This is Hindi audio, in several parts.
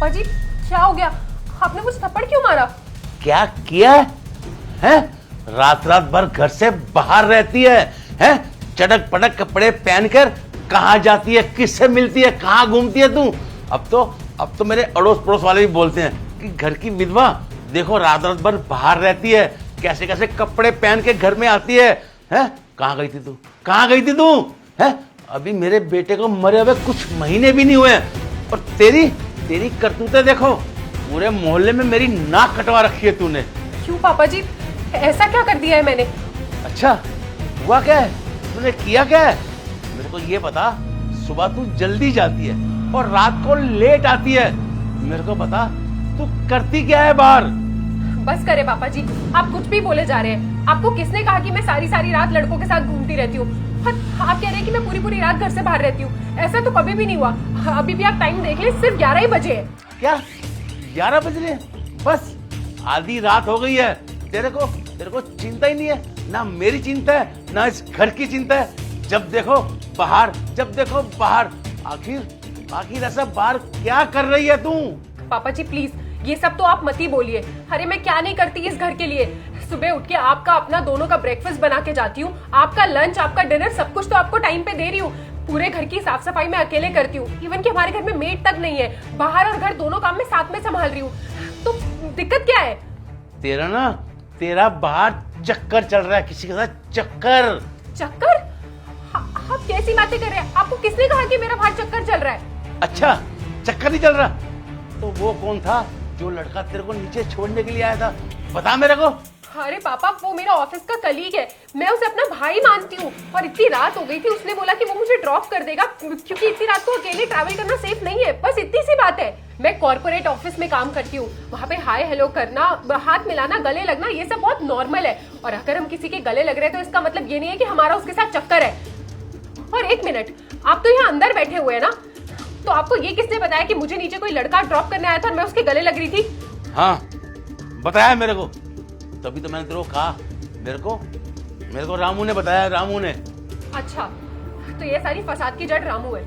पापा जी क्या हो गया? आपने मुझे थप्पड़ क्यों मारा? क्या किया है? रात रात भर घर से बाहर रहती है? चटक पटक कपड़े पहनकर कहाँ जाती है, किससे मिलती है, कहाँ घूमती है तू? अब तो मेरे अड़ोस पड़ोस वाले भी बोलते हैं कि घर की विधवा देखो रात रात भर बाहर रहती है, कैसे कैसे कपड़े पहन के घर में आती है? कहाँ गई थी तू? कहाँ गई थी तू? अभी मेरे बेटे को मरे हुए कुछ महीने भी नहीं हुए हैं और तेरी करतूतें देखो, पूरे मोहल्ले में मेरी नाक कटवा रखी है तूने। क्यों पापा जी, ऐसा क्या कर दिया है मैंने? अच्छा, हुआ क्या है? तूने किया क्या है? मेरे को ये बता, सुबह तू जल्दी जाती है और रात को लेट आती है। मेरे को बता, तू करती क्या है बाहर? बस करे पापा जी, आप कुछ भी बोले जा रहे हैं। आपको किसने कहा कि मैं सारी सारी रात लड़कों के साथ घूमती रहती हूँ? आप कह रहे हैं कि मैं पूरी पूरी रात घर से बाहर रहती हूँ। ऐसा तो कभी भी नहीं हुआ। अभी भी आप टाइम देख ले, सिर्फ 11 ही बजे है। क्या 11 बज रहे? बस आधी रात हो गई है। तेरे को चिंता ही नहीं है, ना मेरी चिंता है ना इस घर की चिंता है। जब देखो बाहर। आखिर ऐसा बाहर क्या कर रही है तू? पापा जी प्लीज, ये सब तो आप मत ही बोलिए। अरे मैं क्या नहीं करती इस घर के लिए। सुबह उठ के आपका अपना दोनों का ब्रेकफास्ट बना के जाती हूँ, आपका लंच, आपका डिनर, सब कुछ तो आपको टाइम पे दे रही हूँ। पूरे घर की साफ सफाई मैं अकेले करती हूँ। इवन कि हमारे घर में मेड तक नहीं है। बाहर और घर दोनों काम मैं साथ में संभाल रही हूँ। तो दिक्कत क्या है? तेरा बाहर चक्कर चल रहा है, किसी के साथ चक्कर। आप कैसी बातें कर रहे हैं? आपको किसने कहा कि मेरा बाहर चक्कर चल रहा है? अच्छा, चक्कर नहीं चल रहा तो वो कौन था जो लड़का तेरे को नीचे छोड़ने के लिए आया था? बता मेरे को। अरे पापा, वो मेरा ऑफिस का कलीग है। मैं उसे अपना भाई मानती हूँ और इतनी रात हो गई थी, उसने बोला कि वो मुझे ड्रॉप कर देगा क्योंकि इतनी रात को अकेले ट्रैवल करना सेफ नहीं है। बस इतनी सी बात है। मैं कॉर्पोरेट ऑफिस में काम करती हूँ, वहाँ पे हाय हेलो करना, हाथ मिलाना, गले लगना, ये सब बहुत नॉर्मल है। और अगर हम किसी के गले लग रहे हैं तो इसका मतलब ये नहीं है कि हमारा उसके साथ चक्कर है। और एक मिनट, आप तो यहाँ अंदर बैठे हुए हैं ना, तो आपको ये किसने बताया कि मुझे नीचे कोई लड़का ड्रॉप करने आया था और मैं उसके गले लग रही थी? हाँ, बताया मेरे को, तभी तो मैंने तेरे को कहा। मेरे को रामू ने बताया, रामू ने। अच्छा, तो ये सारी फसाद की जड़ रामू है।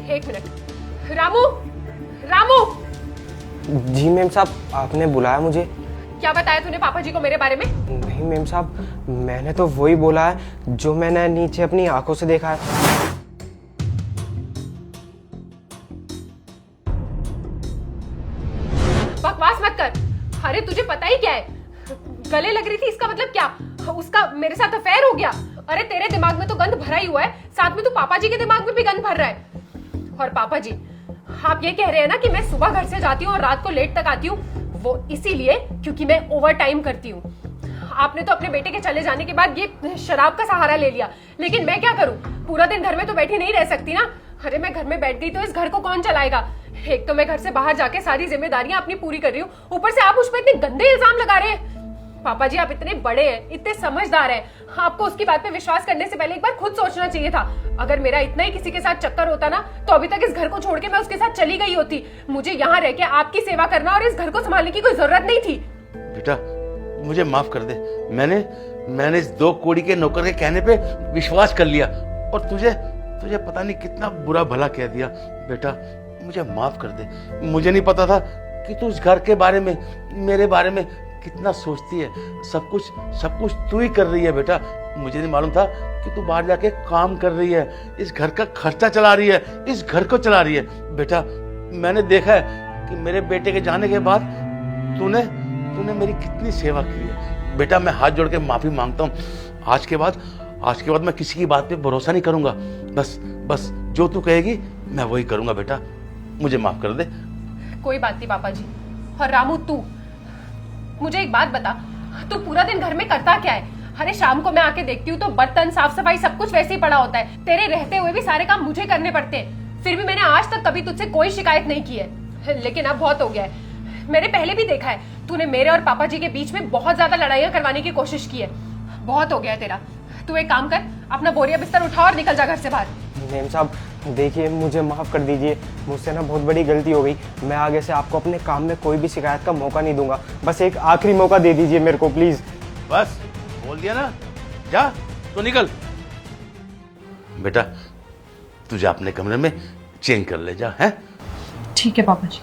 एक मिनट, रामू। जी मैम साहब, आपने बुलाया मुझे? क्या बताया तूने पापा जी को मेरे बारे में? नहीं मैम साहब, मैंने तो वही बोला है जो मैंने नीचे अपनी आंखों से देखा है। बकवास मत कर। अरे तुझे पता ही क्या है? गले लग रही थी इसका मतलब क्या? उसका मेरे साथ अफेयर हो गया? अरे तेरे दिमाग में तो गंद भरा ही हुआ है, साथ में तो पापा जी के दिमाग में भी गंद भर रहा है। और पापा जी, आप ये कह रहे हैं ना कि मैं सुबह घर से जाती हूँ और रात को लेट तक आती हूँ, वो इसीलिए क्योंकि मैं ओवर टाइम करती हूँ। आपने तो अपने बेटे के चले जाने के बाद ये शराब का सहारा ले लिया, लेकिन मैं क्या करूँ? पूरा दिन घर में तो बैठी नहीं रह सकती ना। अरे मैं घर में बैठ गई तो इस घर को कौन चलाएगा? एक तो मैं घर से बाहर जाके सारी जिम्मेदारियां अपनी पूरी कर रही हूँ, ऊपर से आप उस पर इतने गंदे इल्जाम लगा रहे हैं। पापा जी, आप इतने बड़े हैं, इतने समझदार हैं, आपको उसकी बात पे विश्वास करने से पहले एक बार खुद सोचना चाहिए था। अगर मेरा इतना ही किसी के साथ चक्कर होता ना, तो अभी तक इस घर को छोड़ के मैं उसके साथ चली गई होती। मुझे यहाँ रह के आपकी सेवा करना और इस घर को संभालने की कोई जरूरत नहीं थी। बेटा, मुझे माफ कर दे। मैंने इस 2 कोड़ी के नौकर के कहने पे विश्वास कर लिया और तुझे पता नहीं कितना बुरा भला कह दिया। बेटा, मुझे माफ कर दे। मुझे नहीं पता था कि तू इस घर के बारे में, मेरे बारे में कितना सोचती है। सब कुछ तू ही कर रही है बेटा। मुझे नहीं मालूम था कि तू बाहर जाके काम कर रही है, इस घर का खर्चा चला रही है, इस घर को चला रही है। बेटा, मैंने देखा है कि मेरे बेटे के जाने के बाद तूने मेरी कितनी सेवा की है। बेटा, मैं हाथ जोड़ के माफी मांगता हूँ। आज के बाद मैं किसी की बात पे भरोसा नहीं करूंगा। बस जो तू कहेगी मैं वही करूंगा। बेटा, मुझे माफ कर दे। कोई बात नहीं पापा जी। और रामू, तू मुझे एक बात बता, तू पूरा दिन घर में करता क्या है? अरे शाम को मैं आके देखती हूँ तो बर्तन, साफ सफाई सब कुछ वैसे ही पड़ा होता है। तेरे रहते हुए भी सारे काम मुझे करने पड़ते हैं। फिर भी मैंने आज तक कभी तुझसे कोई शिकायत नहीं की है। लेकिन अब बहुत हो गया है। मैंने पहले भी देखा है, तूने मेरे और पापा जी के बीच में बहुत ज्यादा लड़ाइयां करवाने की कोशिश की है। बहुत हो गया है तेरा। तू एक काम कर, अपना बोरिया बिस्तर उठा और निकल जा घर से बाहर। मैम साहब देखिए, मुझे माफ़ कर दीजिए, मुझसे ना बहुत बड़ी गलती हो गई। मैं आगे से आपको अपने काम में कोई भी शिकायत का मौका नहीं दूंगा। बस एक आखिरी मौका दे दीजिए मेरे को प्लीज़। बस बोल दिया ना, जा तो निकल। बेटा, तुझे अपने कमरे में चेंज कर ले जा। है ठीक है पापा जी।